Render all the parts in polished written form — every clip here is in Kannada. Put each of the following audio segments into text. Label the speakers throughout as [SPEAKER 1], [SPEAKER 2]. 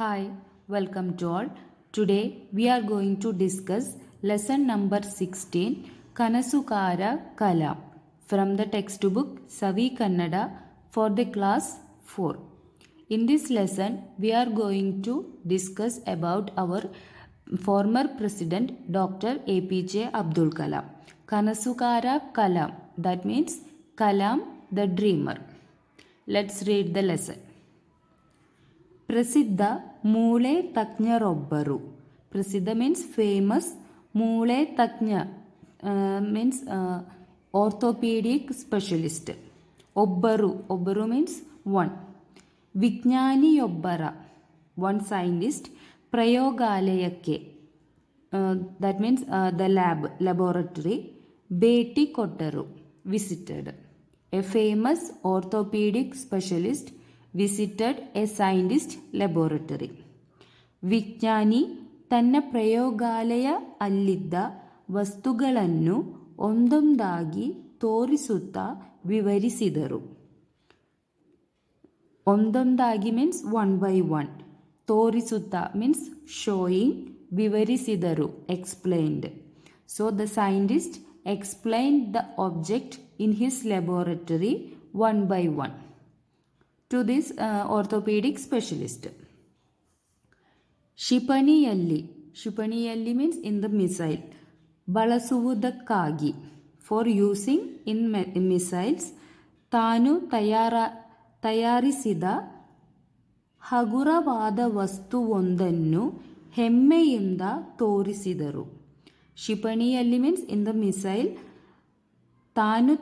[SPEAKER 1] Hi, welcome to all. Today we are going to discuss lesson number 16 Kanasukara Kala from the textbook Savi Kannada for the class 4. In this lesson we are going to discuss about our former president Dr. APJ Abdul Kalam. Kanasukara Kalam, that means Kalam the dreamer. Let's read the lesson. ಪ್ರಸಿದ್ಧ ಮೂಳೆ ತಜ್ಞರೊಬ್ಬರು. ಪ್ರಸಿದ್ಧ ಮೀನ್ಸ್ ಫೇಮಸ್, ಮೂಳೆ ತಜ್ಞ ಮೀನ್ಸ್ ಆರ್ಥೋಪೀಡಿಕ್ ಸ್ಪೆಷಲಿಸ್ಟ್. ಒಬ್ಬರು ಮೀನ್ಸ್ ಒನ್. ವಿಜ್ಞಾನಿಯೊಬ್ಬರ, ಒನ್ ಸೈಂಟಿಸ್ಟ್. ಪ್ರಯೋಗಾಲಯಕ್ಕೆ, ದಟ್ ಮೀನ್ಸ್ ದ ಲ್ಯಾಬೊರೇಟರಿ. ಭೇಟಿ ಕೊಟ್ಟರು, visited. A famous orthopaedic specialist visited a scientist laboratory. ವಿಜ್ಞಾನಿ ತನ್ನ ಪ್ರಯೋಗಾಲಯ ಅಲ್ಲಿದ್ದ ವಸ್ತುಗಳನ್ನು ಒಂದೊಂದಾಗಿ ತೋರಿಸುತ್ತಾ ವಿವರಿಸಿದರು. ಒಂದೊಂದಾಗಿ ಮೀನ್ಸ್ ಒನ್ ಬೈ ಒನ್. ತೋರಿಸುತ್ತಾ ಮೀನ್ಸ್ ಶೋಯಿಂಗ್. ವಿವರಿಸಿದರು explained. So the scientist explained the object in his laboratory one by one to this orthopedic specialist. ಕ್ಷಿಪಣಿಯಲ್ಲಿ means in the missile. ಬಳಸುವುದಕ್ಕಾಗಿ, for using in missiles. ತಾನು ತಯಾರಿಸಿದ ಹಗುರವಾದ ವಸ್ತುವೊಂದನ್ನು ಹೆಮ್ಮೆಯಿಂದ ತೋರಿಸಿದರು. ಕ್ಷಿಪಣಿಯಲ್ಲಿ means in the missile. ತಾನು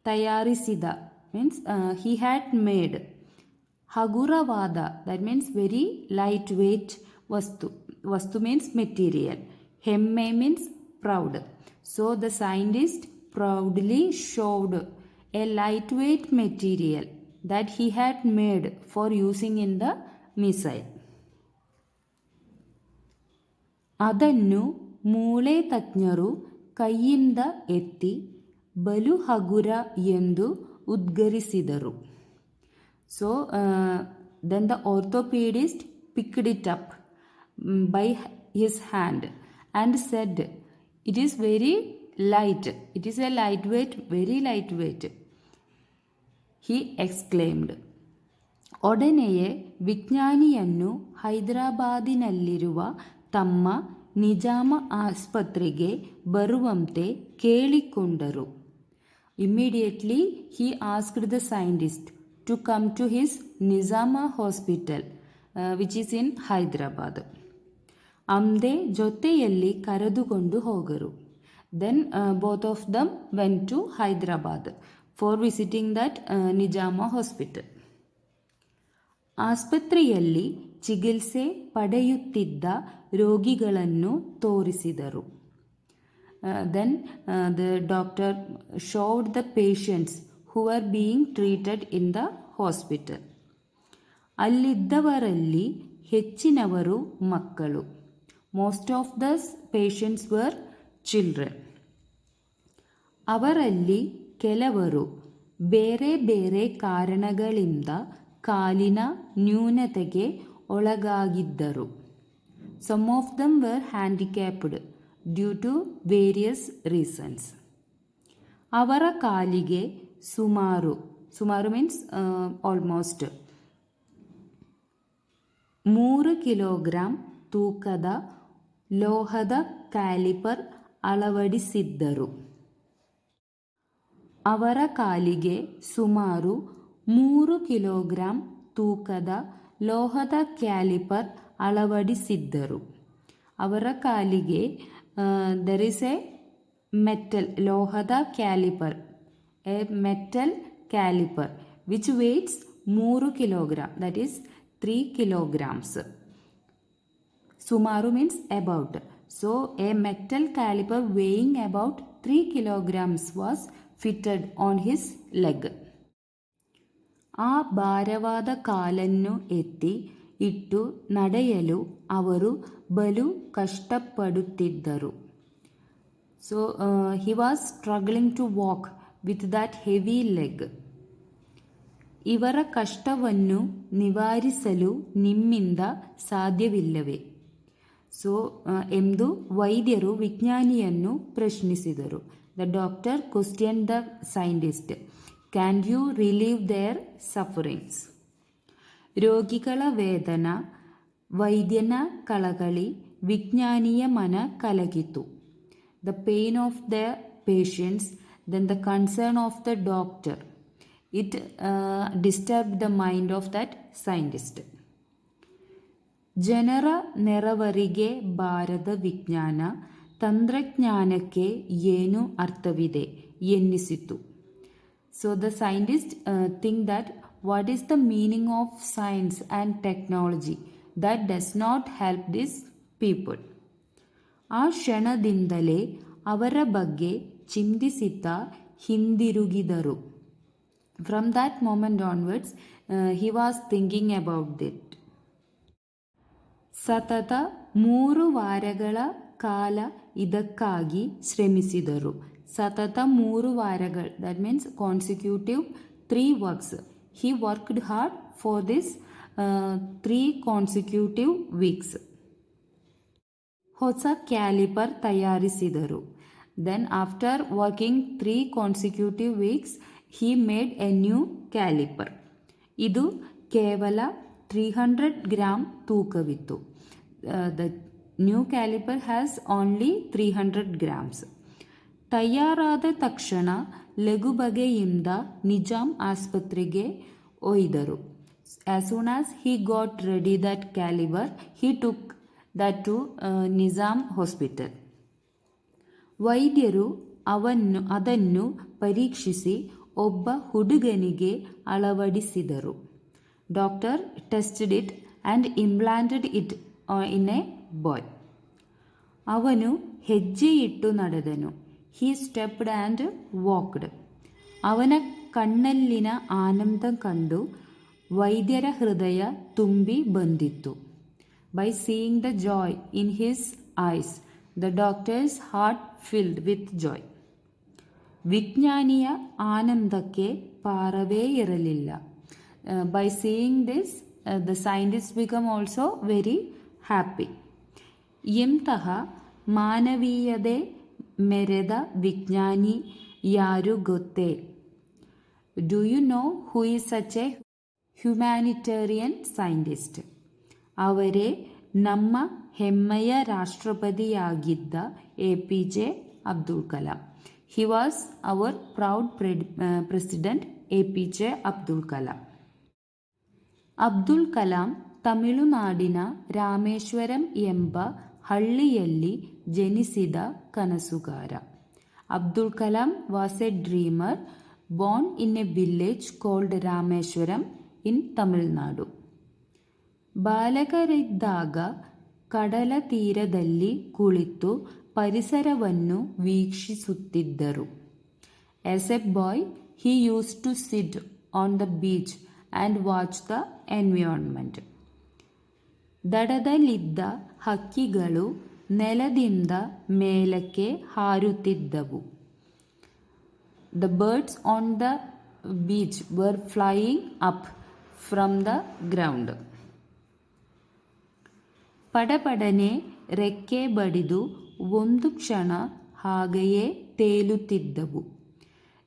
[SPEAKER 1] ತಯಾರಿಸಿದ means he had made. ಹಗುರವಾದ, that means very lightweight vastu means material. ಹೆಮ್ಮೆ means proud. So the scientist proudly showed a lightweight material that he had made for using in the missile. ಅದನ್ನು ಮೂಳೆ ತಜ್ಞರು ಕೈಯಿಂದ ಎತ್ತಿ ಬಲು ಹಗುರ ಎಂದು ಉದ್ಗರಿಸಿದರು. So then the orthopaedist picked it up by his hand and said, it is very light, it is a lightweight, very lightweight, he exclaimed. ಒಡನೆಯೇ ವಿಜ್ಞಾನಿಯನ್ನು ಹೈದರಾಬಾದಿನಲ್ಲಿರುವ ತಮ್ಮ ನಿಜಾಮ ಆಸ್ಪತ್ರೆಗೆ ಬರುವಂತೆ ಕೇಳಿಕೊಂಡರು. Immediately he asked the scientist to come to his Nizama hospital which is in Hyderabad. ಅಂದೇ ಜೊತೆಯಲ್ಲಿ ಕರೆದುಕೊಂಡು ಹೋಗರು. Then both of them went to Hyderabad for visiting that Nizama hospital. ಆಸ್ಪತ್ರೆಯಲ್ಲಿ ಚಿಕಿತ್ಸೆ ಪಡೆಯುತ್ತಿದ್ದ ರೋಗಿಗಳನ್ನು ತೋರಿಸಿದರು. Then the doctor showed the patients who were being treated in the hospital. ಅಲ್ಲಿದ್ದವರಲ್ಲಿ ಹೆಚ್ಚಿನವರು ಮಕ್ಕಳು. Most of the patients were children. ಅವರಲ್ಲಿ ಕೆಲವರು ಬೇರೆ ಬೇರೆ ಕಾರಣಗಳಿಂದ ಕಾಲಿನ ನ್ಯೂನತೆಗೆ ಒಳಗಾಗಿದ್ದರು. Some of them were handicapped due to various reasons. ಅವರ ಕಾಲಿಗೆ ಸುಮಾರು ಮೀನ್ಸ್ ಆಲ್ಮೋಸ್ಟ್ 3 ಕಿಲೋಗ್ರಾಂ ತೂಕದ ಲೋಹದ ಕ್ಯಾಲಿಪರ್ ಅಳವಡಿಸಿದ್ದರು. ಅವರ ಕಾಲಿಗೆ ಸುಮಾರು 3 ಕಿಲೋಗ್ರಾಂ ತೂಕದ ಲೋಹದ ಕ್ಯಾಲಿಪರ್ ಅಳವಡಿಸಿದ್ದರು. ಅವರ ಕಾಲಿಗೆ there is a metal, ಲೋಹದ caliper, a metal caliper which weighs 3 kilogram, that is 3 kilograms. ಸುಮಾರು means about. So a metal caliper weighing about 3 kilograms was fitted on his leg. ಆ ಭಾರವಾದ ಕಾಲನ್ನು ಎತ್ತಿ ಇಟ್ಟು ನಡೆಯಲು ಅವರು ಬಲು ಕಷ್ಟಪಡುತ್ತಿದ್ದರು. So he was struggling to walk with that heavy leg. ಇವರ ಕಷ್ಟವನ್ನು ನಿವಾರಿಸಲು ನಿಮ್ಮಿಂದ ಸಾಧ್ಯವಿಲ್ಲವೇ? ಸೊ ಎಂದು ವೈದ್ಯರು ವಿಜ್ಞಾನಿಯನ್ನು ಪ್ರಶ್ನಿಸಿದರು. The doctor question the scientist, can you relieve their sufferings? ರೋಗಿಗಳ ವೇದನ, ವೈದ್ಯನ ಕಳಕಳಿ, ವಿಜ್ಞಾನಿಯ ಮನ ಕಲಗಿತು. The pain of the patients, then the concern of the doctor. It disturb the mind of that scientist. ಜನರ ನೆರವರಿಗೆ ಬಾರದ ವಿಜ್ಞಾನ, ತಂತ್ರಜ್ಞಾನಕ್ಕೆ ಏನು ಅರ್ಥವಿದೆ ಎನ್ನಿಸಿತು. So the scientist think that what is the meaning of science and technology that does not help this people. ಆ ಕ್ಷಣದಿಂದಲೇ ಅವರ ಬಗ್ಗೆ ಚಿಂತಿಸುತ್ತಾ ಹಿಂದಿರುಗಿದರು. From that moment onwards he was thinking about it. ಸತತ 3 ವಾರಗಳ ಕಾಲ ಇದಕ್ಕಾಗಿ ಶ್ರಮಿಸಿದರು. ಸತತ 3 ವಾರಗಳು, that means consecutive 3 works. He worked hard for this 3 consecutive weeks. ಹೊಸ ಕ್ಯಾಲಿಪರ್ ತಯಾರಿಸಿದರು. Then after working 3 consecutive weeks he made a new calliper. ಇದು ಕೇವಲ 300 ಗ್ರಾಮ್ ತೂಕವಿತ್ತು. The new calliper has only 300 grams. ತಯಾರಾದ ತಕ್ಷಣ ಲಘುಬಗೆಯಿಂದ ನಿಜಾಮ್ ಆಸ್ಪತ್ರೆಗೆ ಒಯ್ದರು. As soon as he got ready that calliper, he took that to Nizam hospital. ವೈದ್ಯರು ಅದನ್ನು ಪರೀಕ್ಷಿಸಿ ಒಬ್ಬ ಹುಡುಗನಿಗೆ ಅಳವಡಿಸಿದರು. Doctor tested it and implanted it in a boy. ಅವನು ಹೆಜ್ಜೆಯಿಟ್ಟು ನಡೆದನು. He stepped and walked. ಅವನ ಕಣ್ಣಲ್ಲಿನ ಆನಂದ ಕಂಡು ವೈದ್ಯರ ಹೃದಯ ತುಂಬಿ ಬಂದಿತ್ತು. By seeing the joy in his eyes, the doctor's heart filled with joy. ವಿಜ್ಞಾನಿಯ ಆನಂದಕ್ಕೆ ಪಾರವೇ ಇರಲಿಲ್ಲ. By seeing this, the scientists become also very happy. ಎಂತಹ ಮಾನವೀಯತೆ ಮೆರೆದ ವಿಜ್ಞಾನಿ ಯಾರು ಗೊತ್ತೇ? Do you know who is such a humanitarian scientist? ಅವರೇ ನಮ್ಮ ಹೆಮ್ಮೆಯ ರಾಷ್ಟ್ರಪತಿಯಾಗಿದ್ದ APJ Abdul Kalam. He was our proud president APJ Abdul Kalam. Abdul Kalam ತಮಿಳುನಾಡಿನ ರಾಮೇಶ್ವರಂ ಎಂಬ ಹಳ್ಳಿಯಲ್ಲಿ ಜನಿಸಿದ ಕನಸುಗಾರ. Abdul Kalam was a dreamer born in a village called Rameswaram in Tamil Nadu. ಬಾಲಕರಿದ್ದಾಗ ಕಡಲ ತೀರದಲ್ಲಿ ಕುಳಿತು ಪರಿಸರವನ್ನು ವೀಕ್ಷಿಸುತ್ತಿದ್ದರು. As a boy, he used to sit on the beach and watch the environment. ದಡದಲ್ಲಿದ್ದ ಹಕ್ಕಿಗಳು ನೆಲದಿಂದ ಮೇಲಕ್ಕೆ ಹಾರುತ್ತಿದ್ದವು. The birds on the beach were flying up from the ground. ಪಡಪಡನೆ ರೆಕ್ಕೆ ಬಡಿದು ಒಂದು ಕ್ಷಣ ಹಾಗೆಯೇ ತೇಲುತ್ತಿದ್ದವು.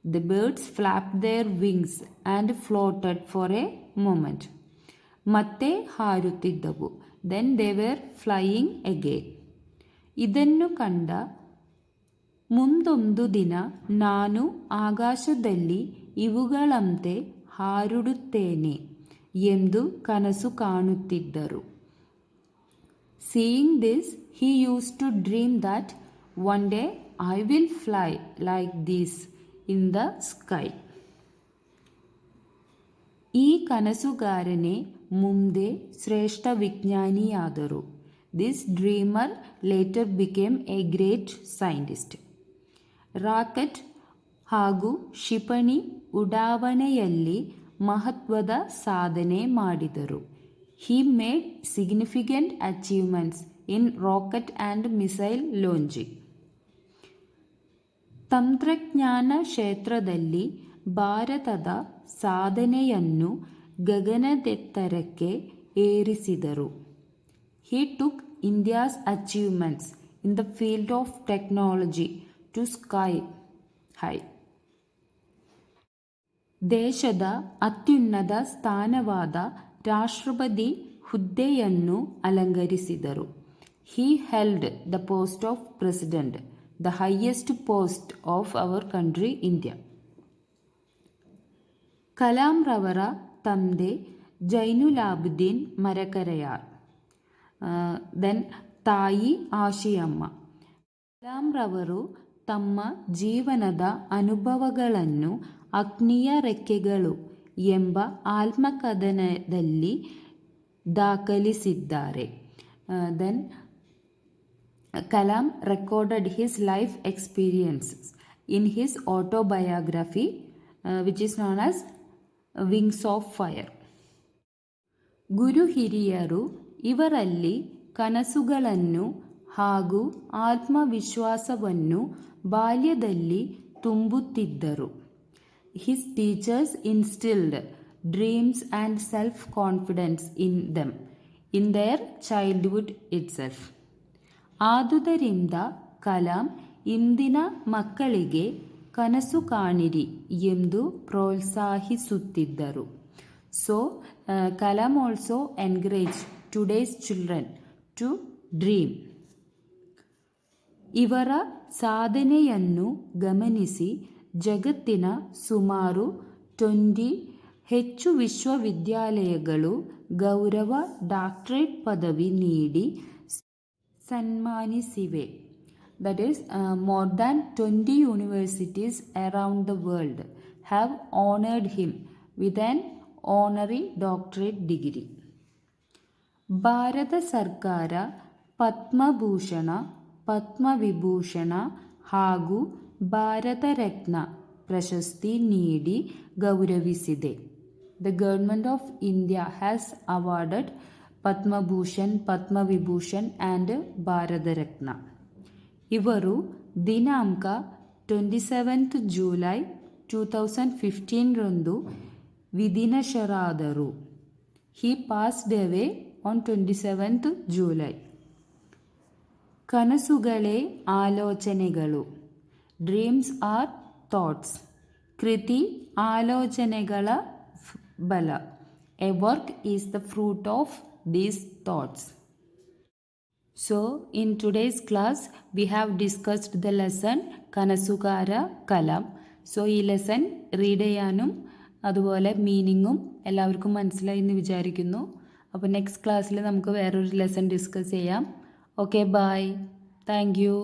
[SPEAKER 1] The birds flapped their wings and floated for a moment. ಮತ್ತೆ ಹಾರುತ್ತಿದ್ದವು. Then they were flying again. ಇದನ್ನು ಕಂಡ ಮುಂದೊಂದು ದಿನ ನಾನು ಆಕಾಶದಲ್ಲಿ ಇವುಗಳಂತೆ ಹಾರುಡುತ್ತೇನೆ ಎಂದು ಕನಸು ಕಾಣುತ್ತಿದ್ದರು. Seeing this, he used to dream that one day I will fly like this in the sky. ಈ ಕನಸುಗಾರನೇ ಮುಂದೆ ಶ್ರೇಷ್ಠ ವಿಜ್ಞಾನಿಯಾದರು. This dreamer later became a great scientist. Rocket ಹಾಗೂ ಕ್ಷಿಪಣಿ ಉಡಾವಣೆಯಲ್ಲಿ ಮಹತ್ವದ ಸಾಧನೆ ಮಾಡಿದರು. He made significant achievements in rocket and missile launching. ತಂತ್ರಜ್ಞಾನ ಕ್ಷೇತ್ರದಲ್ಲಿ ಭಾರತದ ಸಾಧನೆಯನ್ನು ಗಗನದೆತ್ತರಕ್ಕೆ ಏರಿಸಿದರು. He took India's achievements in the field of technology to sky high. ದೇಶದ ಅತ್ಯುನ್ನತ ಸ್ಥಾನವಾದ ರಾಷ್ಟ್ರಪತಿ ಹುದ್ದೆಯನ್ನು ಅಲಂಕರಿಸಿದರು. He held the post of president, the highest post of our country, India. Kalam ರವರ ತಂದೆ ಜೈನುಲಾಬ್ದೀನ್ ಮರಕರೆಯಾರ್. ದೆನ್ ತಾಯಿ ಆಶಿಯಮ್ಮ. ಕಲಾಂ ರವರು ತಮ್ಮ ಜೀವನದ ಅನುಭವಗಳನ್ನು ಅಗ್ನಿಯ ರೆಕ್ಕೆಗಳು ಎಂಬ ಆತ್ಮಕಥನದಲ್ಲಿ ದಾಖಲಿಸಿದ್ದಾರೆ. Then Kalam recorded his life experiences in his autobiography which is known as Wings of Fire. ಗುರು ಹಿರಿಯರು ಇವರಲ್ಲಿ ಕನಸುಗಳನ್ನು ಹಾಗೂ ಆತ್ಮವಿಶ್ವಾಸವನ್ನು ಬಾಲ್ಯದಲ್ಲಿ ತುಂಬುತ್ತಿದ್ದರು. His teachers instilled dreams and self-confidence in them in their childhood itself. ಆದುದರಿಂದ ಕಲಾಂ ಇಂದಿನ ಮಕ್ಕಳಿಗೆ ಕನಸು ಕಾಣಿರಿ ಎಂದು ಪ್ರೋತ್ಸಾಹಿಸುತ್ತಿದ್ದರು. So, Kalam also encouraged today's children to dream. ಇವರ ಸಾಧನೆಯನ್ನು ಗಮನಿಸಿ ಜಗತ್ತಿನ ಸುಮಾರು 20 ಹೆಚ್ಚು ವಿಶ್ವವಿದ್ಯಾಲಯಗಳು ಗೌರವ ಡಾಕ್ಟರೇಟ್ ಪದವಿ ನೀಡಿ ಸನ್ಮಾನಿಸಿವೆ. That is, more than 20 universities around the world have honored him with an honorary doctorate degree. Bharat ಸರ್ಕಾರ ಪದ್ಮಭೂಷಣ, ಪದ್ಮವಿಭೂಷಣ ಹಾಗೂ ಭಾರತ ರತ್ನ ಪ್ರಶಸ್ತಿ ನೀಡಿ ಗೌರವಿಸಿದೆ. The government of India has awarded Padma Bhushan, Padma Vibhushan and Bharata Ratna. ಇವರು ದಿನಾಂಕ 27th ಜುಲೈ 2015 ರಂದು ವಿಧಿನಶರಾದರು. He passed away on 27th July. ಕನಸುಗಳೇ ಆಲೋಚನೆಗಳು. Dreams are thoughts. ಕೃತಿ ಆಲೋಚನೆಗಳ ಬಲ. A work is the fruit of these thoughts. So, in today's class, we have discussed the lesson കനസുകാര കലാം. സോ ഈ ലെസൺ റീഡ് ചെയ്യാനും അതുപോലെ മീനിങ്ങും എല്ലാവർക്കും മനസ്സിലായി എന്ന് വിചാരിക്കുന്നു. അപ്പോൾ നെക്സ്റ്റ് ക്ലാസ്സിൽ നമുക്ക് വേറൊരു ലെസൺ ഡിസ്കസ് ചെയ്യാം. Okay, bye. Thank U.